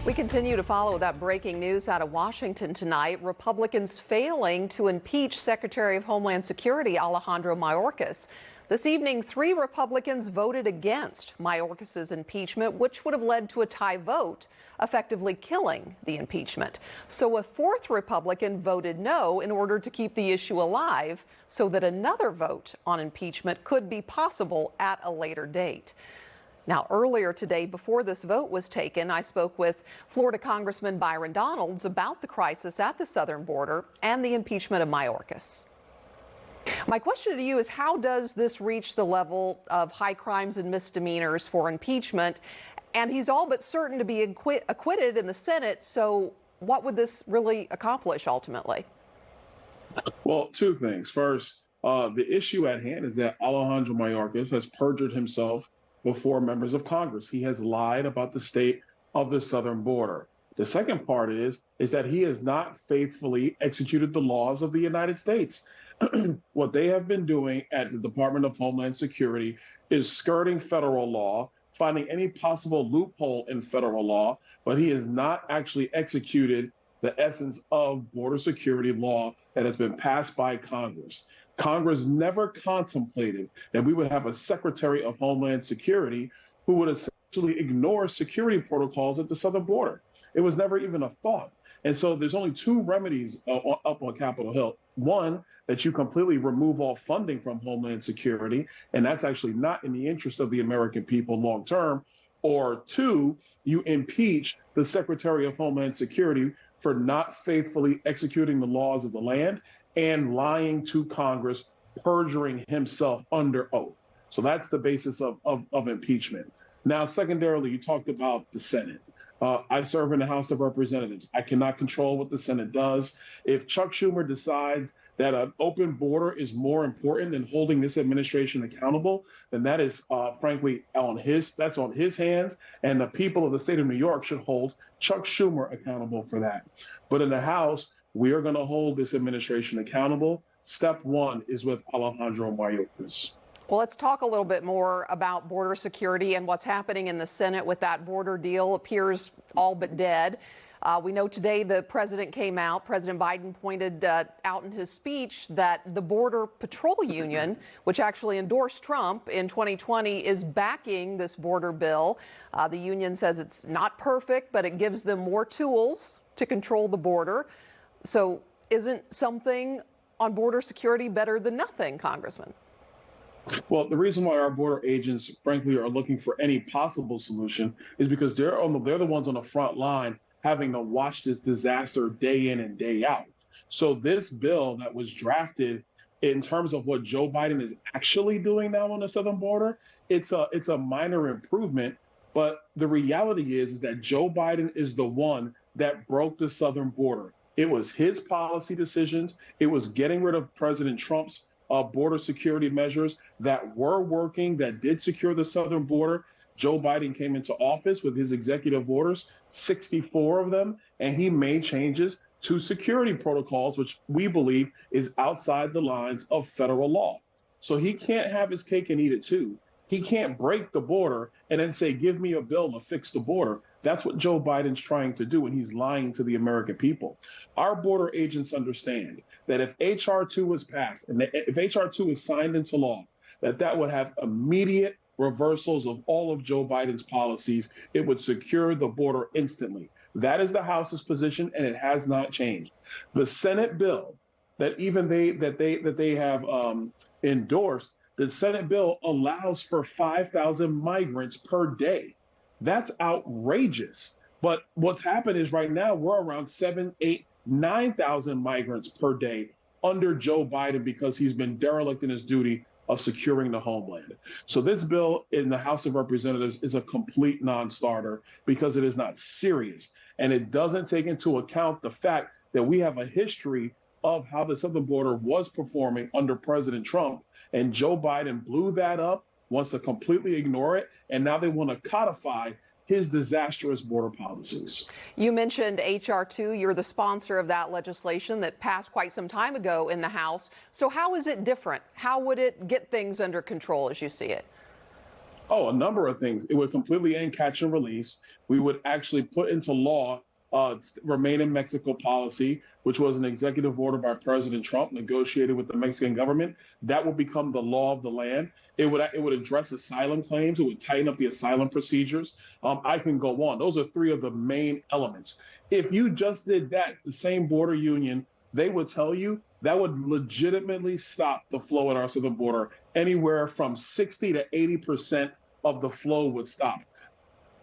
We continue to follow that breaking news out of Washington tonight. Republicans failing to impeach Secretary of Homeland Security Alejandro Mayorkas. This evening, 3 Republicans voted against Mayorkas' impeachment, which would have led to a tie vote, effectively killing the impeachment. So a 4th Republican voted no in order to keep the issue alive so that another vote on impeachment could be possible at a later date. Now, earlier today, before this vote was taken, I spoke with Florida Congressman Byron Donalds about the crisis at the southern border and the impeachment of Mayorkas. My question to you is, how does this reach the level of high crimes and misdemeanors for impeachment? And he's all but certain to be acquitted in the Senate. So what would this really accomplish ultimately? Well, 2 things. First, the issue at hand is that Alejandro Mayorkas has perjured himself before members of Congress. He has lied about the state of the southern border. The second part is that he has not faithfully executed the laws of the United States. What they have been doing at the Department of Homeland Security is skirting federal law, finding any possible loophole in federal law, but he has not actually executed the essence of border security law that has been passed by Congress. Congress never contemplated that we would have a Secretary of Homeland Security who would essentially ignore security protocols at the southern border. It was never even a thought. And so there's only 2 remedies up on Capitol Hill. One, that you completely remove all funding from Homeland Security, and that's actually not in the interest of the American people long term. Or 2, you impeach the Secretary of Homeland Security for not faithfully executing the laws of the land and lying to Congress, perjuring himself under oath. So that's the basis of impeachment. Now, secondarily, you talked about the Senate. I serve in the House of Representatives. I cannot control what the Senate does. If Chuck Schumer decides that an open border is more important than holding this administration accountable, then that is, frankly, on his hands. And the people of the state of New York should hold Chuck Schumer accountable for that. But in the House, we are going to hold this administration accountable. Step 1 is with Alejandro Mayorkas. Well, let's talk a little bit more about border security and what's happening in the Senate with that border deal. Appears all but dead. We know today the president came out. President Biden pointed out in his speech that the Border Patrol Union, which actually endorsed Trump in 2020, is backing this border bill. The union says it's not perfect, but it gives them more tools to control the border. So isn't something on border security better than nothing, Congressman? Well, the reason why our border agents, frankly, are looking for any possible solution is because they're the ones on the front line having to watch this disaster day in and day out. So this bill that was drafted in terms of what Joe Biden is actually doing now on the southern border, it's a minor improvement. But the reality is that Joe Biden is the one that broke the southern border. It was his policy decisions. It was getting rid of President Trump's border security measures that were working, that did secure the southern border. Joe Biden came into office with his executive orders, 64 of them, and he made changes to security protocols, which we believe is outside the lines of federal law. So he can't have his cake and eat it too. He can't break the border and then say, give me a bill to fix the border. That's what Joe Biden's trying to do, and he's lying to the American people. Our border agents understand that if H.R. 2 is passed and if H.R. 2 is signed into law, that would have immediate reversals of all of Joe Biden's policies. It would secure the border instantly. That is the House's position, and it has not changed. The Senate bill that they have endorsed, the Senate bill allows for 5,000 migrants per day. That's outrageous. But what's happened is right now we're around 7, 8, 9,000 migrants per day under Joe Biden because he's been derelict in his duty of securing the homeland. So this bill in the House of Representatives is a complete non-starter because it is not serious. And it doesn't take into account the fact that we have a history of how the southern border was performing under President Trump. And Joe Biden blew that up, wants to completely ignore it, and now they want to codify his disastrous border policies. You mentioned H.R. 2. You're the sponsor of that legislation that passed quite some time ago in the House. So how is it different? How would it get things under control as you see it? Oh, a number of things. It would completely end catch and release. We would actually put into law remain in Mexico policy, which was an executive order by President Trump negotiated with the Mexican government. That will become the law of the land. It would address asylum claims. It would tighten up the asylum procedures. I can go on. Those are three of the main elements. If you just did that, the same border union, they would tell you that would legitimately stop the flow at our southern border. Anywhere from 60 to 80% of the flow would stop.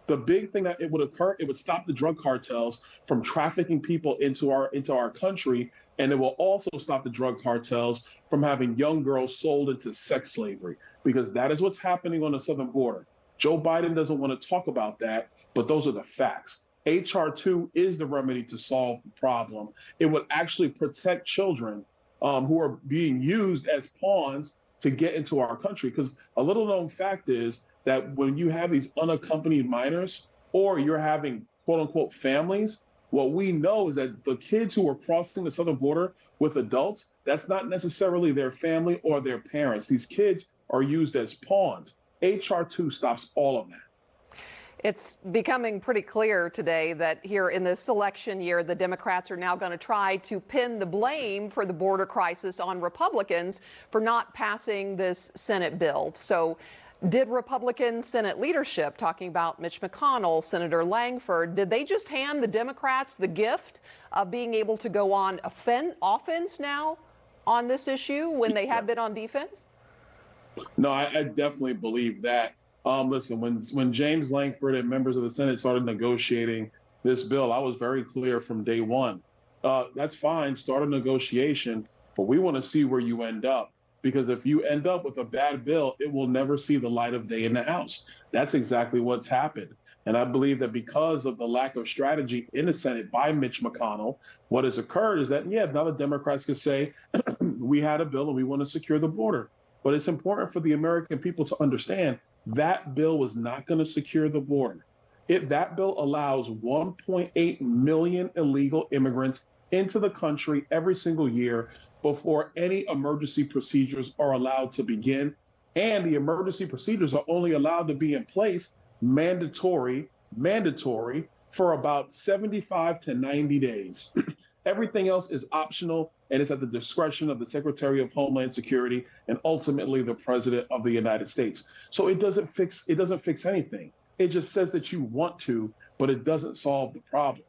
The big thing that it would occur, it would stop the drug cartels from trafficking people into our country, and it will also stop the drug cartels from having young girls sold into sex slavery, because that is what's happening on the southern border. Joe Biden doesn't want to talk about that, but those are the facts. HR 2 is the remedy to solve the problem. It would actually protect children who are being used as pawns to get into our country. Because a little known fact is that when you have these unaccompanied minors, or you're having quote unquote families, what we know is that the kids who are crossing the southern border with adults, that's not necessarily their family or their parents. These kids are used as pawns. HR 2 stops all of that. It's becoming pretty clear today that here in this election year, the Democrats are now going to try to pin the blame for the border crisis on Republicans for not passing this Senate bill. So did Republican Senate leadership, talking about Mitch McConnell, Senator Langford, did they just hand the Democrats the gift of being able to go on offense now on this issue when they have been on defense? No, I definitely believe that. Listen, when James Langford and members of the Senate started negotiating this bill, I was very clear from day one. That's fine, start a negotiation, but we want to see where you end up. Because if you end up with a bad bill, it will never see the light of day in the House. That's exactly what's happened. And I believe that because of the lack of strategy in the Senate by Mitch McConnell, what has occurred is that, now the Democrats could say, we had a bill and we want to secure the border. But it's important for the American people to understand that bill was not going to secure the border. That bill allows 1.8 million illegal immigrants into the country every single year before any emergency procedures are allowed to begin. And the emergency procedures are only allowed to be in place mandatory for about 75 to 90 days. Everything else is optional, and it's at the discretion of the Secretary of Homeland Security and ultimately the President of the United States. So it doesn't fix anything. It just says that you want to, but it doesn't solve the problem.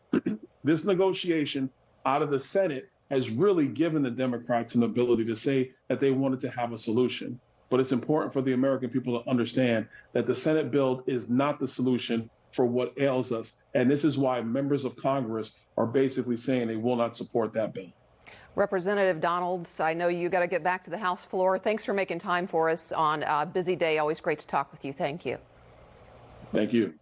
This negotiation out of the Senate has really given the Democrats an ability to say that they wanted to have a solution. But it's important for the American people to understand that the Senate bill is not the solution for what ails us. And this is why members of Congress are basically saying they will not support that bill. Representative Donalds, I know you got to get back to the House floor. Thanks for making time for us on a busy day. Always great to talk with you. Thank you. Thank you.